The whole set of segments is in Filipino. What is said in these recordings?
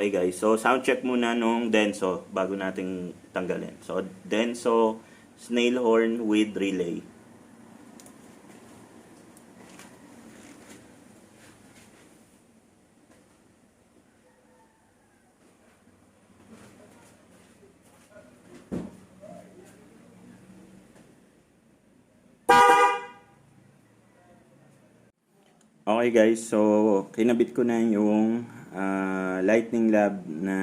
Okay guys, so sound check muna nung Denso bago nating tanggalin. So Denso Snail horn with relay. Okay guys, so kinabit ko na yung Lightning Lab na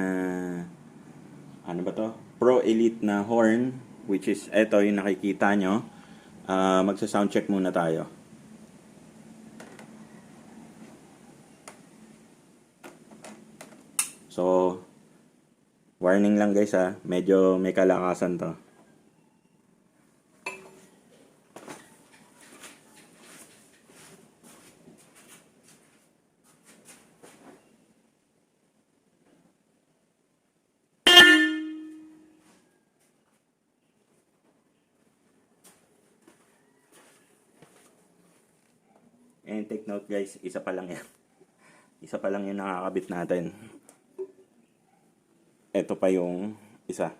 ano ba to? Pro Elite na horn, which is eto yung nakikita nyo. Magsa-sound check muna tayo. So warning lang guys ha, medyo may kalakasan to. And take note guys, isa pa lang yan. Isa pa lang yung nakakabit natin. Ito pa yung isa.